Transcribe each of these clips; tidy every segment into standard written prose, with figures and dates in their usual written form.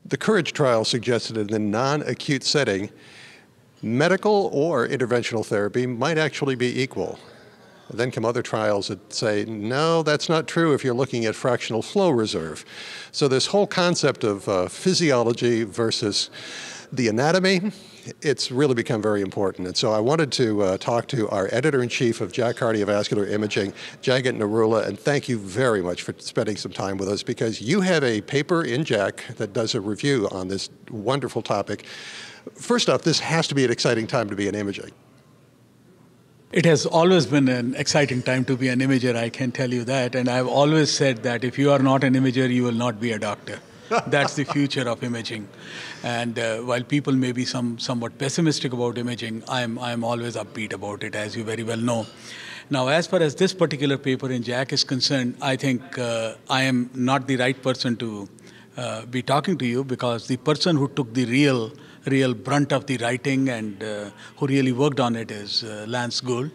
The COURAGE trial suggested in the non-acute setting, medical or interventional therapy might actually be equal. Then come other trials that say, no, that's not true if you're looking at fractional flow reserve. So this whole concept of physiology versus the anatomy, it's really become very important. And so I wanted to talk to our editor-in-chief of JACC Cardiovascular Imaging, Jagit Narula, and thank you very much for spending some time with us, because you have a paper in JACC that does a review on this wonderful topic. First off, this has to be an exciting time to be in imaging. It has always been an exciting time to be an imager, I can tell you that. And I've always said that if you are not an imager, you will not be a doctor. That's the future of imaging. And while people may be somewhat pessimistic about imaging, I'm always upbeat about it, as you very well know. Now, as far as this particular paper in JACC is concerned, I think I am not the right person to be talking to you, because the person who took the real brunt of the writing and who really worked on it is Lance Gould.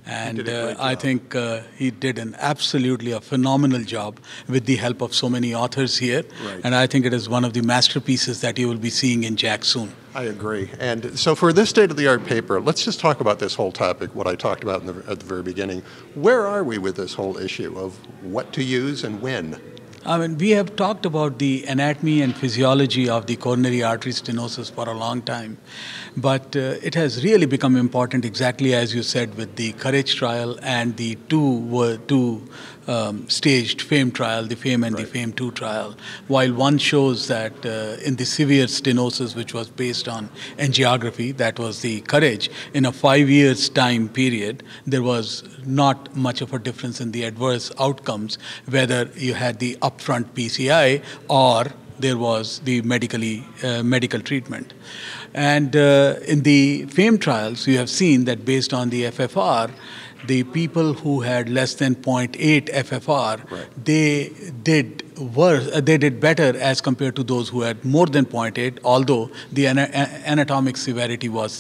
And I think he did an absolutely a phenomenal job with the help of so many authors here. Right. And I think it is one of the masterpieces that you will be seeing in JACC soon. I agree. And so for this state-of-the-art paper, let's just talk about this whole topic, what I talked about at the very beginning. Where are we with this whole issue of what to use and when? I mean, we have talked about the anatomy and physiology of the coronary artery stenosis for a long time, but it has really become important, exactly as you said, with the COURAGE trial and the two staged FAME trial, the FAME and the FAME2 trial. While one shows that in the severe stenosis, which was based on angiography, that was the COURAGE, in a 5 years time period, there was not much of a difference in the adverse outcomes, whether you had the upfront PCI or there was the medical treatment. And in the FAME trials, you have seen that based on the FFR, the people who had less than 0.8 FFR, they did better as compared to those who had more than 0.8, although the anatomic severity was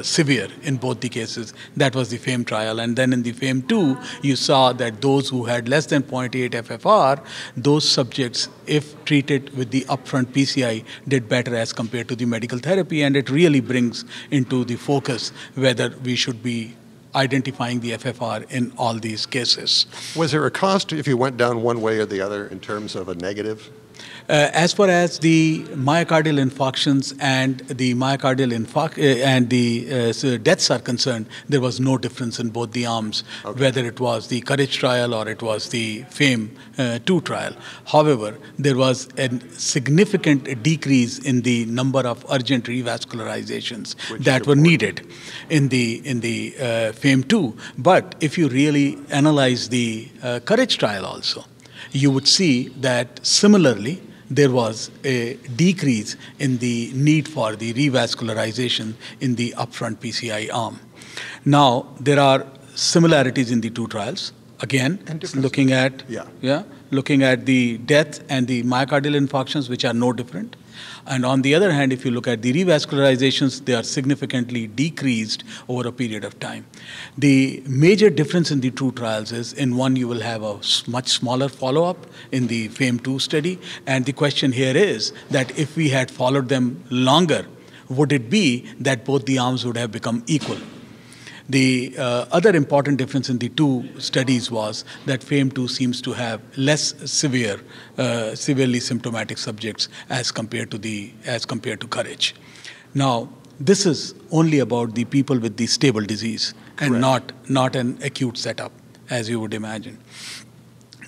severe in both the cases. That was the FAME trial. And then in the FAME2, you saw that those who had less than 0.8 FFR, those subjects, if treated with the upfront PCI, did better as compared to the medical therapy. And it really brings into the focus whether we should be identifying the FFR in all these cases. Was there a cost if you went down one way or the other in terms of a negative? As far as the myocardial infarctions and the deaths are concerned, there was no difference in both the arms, whether it was the COURAGE trial or it was the FAME2 trial. However, there was a significant decrease in the number of urgent revascularizations that were needed in the FAME2. But if you really analyze the COURAGE trial also, you would see that similarly there was a decrease in the need for the revascularization in the upfront PCI arm. Now, there are similarities in the two trials. Again, looking at the death and the myocardial infarctions, which are no different. And on the other hand, if you look at the revascularizations, they are significantly decreased over a period of time. The major difference in the two trials is, in one, you will have a much smaller follow-up in the FAME2 study. And the question here is that if we had followed them longer, would it be that both the arms would have become equal? The other important difference in the two studies was that FAME2 seems to have less severely symptomatic subjects as compared to COURAGE. Now, this is only about the people with the stable disease and not an acute setup, as you would imagine.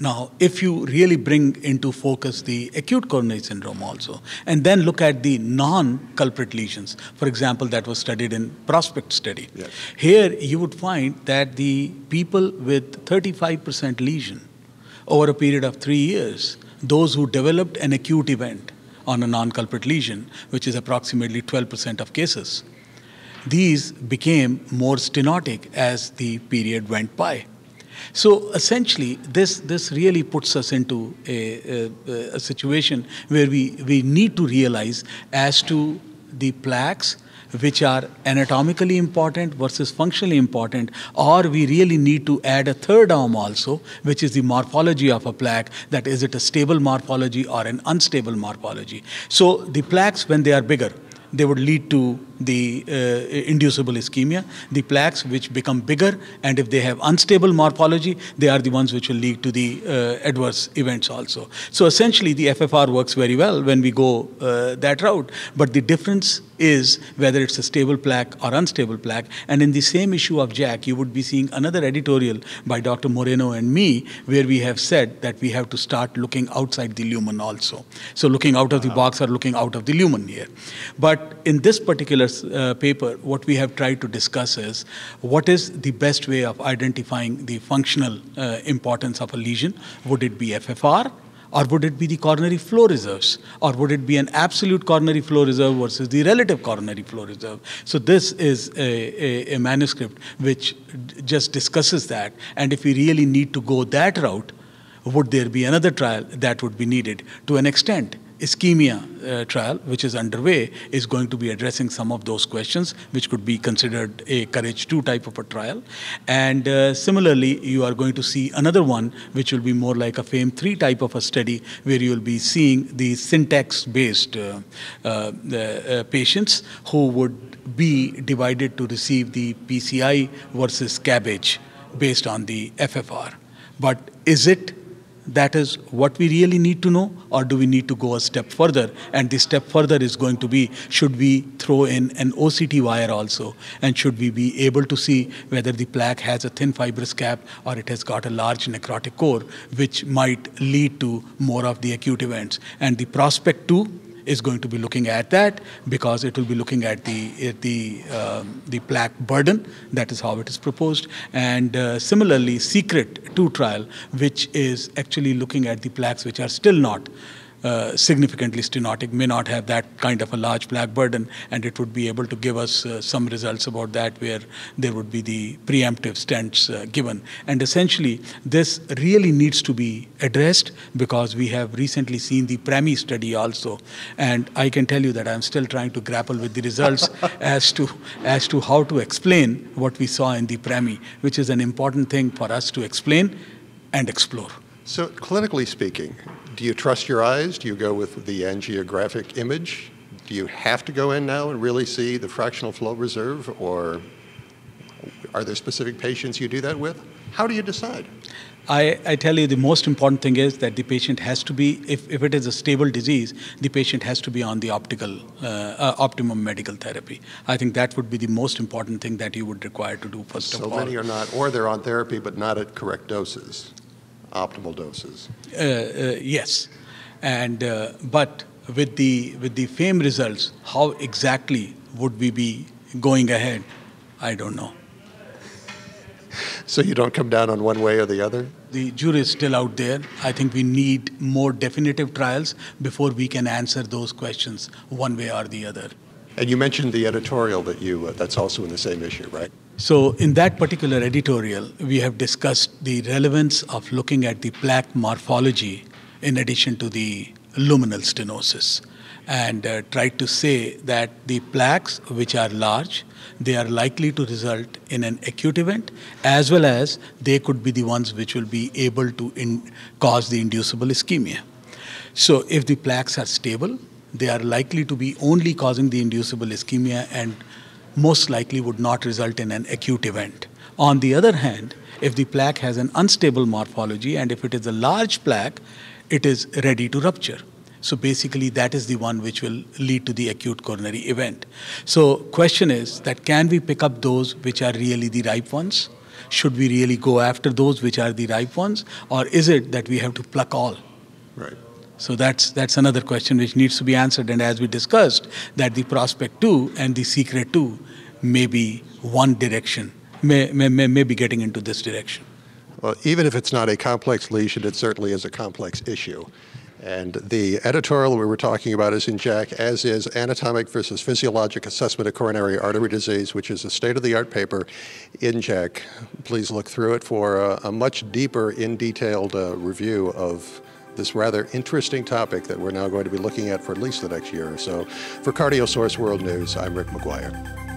Now, if you really bring into focus the acute coronary syndrome also, and then look at the non-culprit lesions, for example, that was studied in PROSPECT study. Yes. Here, you would find that the people with 35% lesion over a period of 3 years, those who developed an acute event on a non-culprit lesion, which is approximately 12% of cases, these became more stenotic as the period went by. So essentially, this really puts us into a situation where we need to realize as to the plaques which are anatomically important versus functionally important, or we really need to add a third arm also, which is the morphology of a plaque, that is it a stable morphology or an unstable morphology. So the plaques, when they are bigger, they would lead to the inducible ischemia. The plaques which become bigger, and if they have unstable morphology, they are the ones which will lead to the adverse events also. So essentially the FFR works very well when we go that route, but the difference is whether it's a stable plaque or unstable plaque. And in the same issue of JAK, you would be seeing another editorial by Dr. Moreno and me, where we have said that we have to start looking outside the lumen also. So looking out of the box or looking out of the lumen here. But in this particular paper, what we have tried to discuss is what is the best way of identifying the functional importance of a lesion. Would it be FFR? Or would it be the coronary flow reserves? Or would it be an absolute coronary flow reserve versus the relative coronary flow reserve? So this is a manuscript which just discusses that. And if we really need to go that route, would there be another trial that would be needed? To an extent, ischemia trial, which is underway, is going to be addressing some of those questions, which could be considered a Courage 2 type of a trial. And similarly, you are going to see another one, which will be more like a FAME 3 type of a study, where you will be seeing the syntax-based patients who would be divided to receive the PCI versus cabbage based on the FFR. But is it that is what we really need to know, or do we need to go a step further? And the step further is going to be, should we throw in an OCT wire also? And should we be able to see whether the plaque has a thin fibrous cap or it has got a large necrotic core, which might lead to more of the acute events? And the prospect 2 is going to be looking at that, because it will be looking at the plaque burden. That is how it is proposed. And similarly, Secret 2 trial, which is actually looking at the plaques which are still not significantly stenotic, may not have that kind of a large plaque burden, and it would be able to give us some results about that, where there would be the preemptive stents given. And essentially, this really needs to be addressed, because we have recently seen the PRAMI study also, and I can tell you that I'm still trying to grapple with the results as to how to explain what we saw in the PRAMI, which is an important thing for us to explain and explore. So clinically speaking, do you trust your eyes? Do you go with the angiographic image? Do you have to go in now and really see the fractional flow reserve, or are there specific patients you do that with? How do you decide? I tell you, the most important thing is that the patient has to be, if it is a stable disease, the patient has to be on the optimum medical therapy. I think that would be the most important thing that you would require to do first of all. So many are not, or they're on therapy but not at correct doses, optimal doses. Yes, and but with the FAME results, how exactly would we be going ahead? I don't know. So you don't come down on one way or the other? The jury is still out there. I think we need more definitive trials before we can answer those questions one way or the other. And you mentioned the editorial that that's also in the same issue, right? So in that particular editorial, we have discussed the relevance of looking at the plaque morphology in addition to the luminal stenosis, and tried to say that the plaques which are large, they are likely to result in an acute event, as well as they could be the ones which will be able to cause the inducible ischemia. So if the plaques are stable, they are likely to be only causing the inducible ischemia and most likely would not result in an acute event. On the other hand, if the plaque has an unstable morphology and if it is a large plaque, it is ready to rupture. So basically that is the one which will lead to the acute coronary event. So question is that, can we pick up those which are really the ripe ones? Should we really go after those which are the ripe ones? Or is it that we have to pluck all? Right. So that's another question which needs to be answered. And as we discussed, that the Prospect 2 and the Secret 2 may be one direction, may be getting into this direction. Well, even if it's not a complex lesion, it certainly is a complex issue. And the editorial we were talking about is in JAK, as is Anatomic versus Physiologic Assessment of Coronary Artery Disease, which is a state-of-the-art paper in JAK. Please look through it for a much deeper, in-detailed review of this rather interesting topic that we're now going to be looking at for at least the next year or so. For CardioSource World News, I'm Rick McGuire.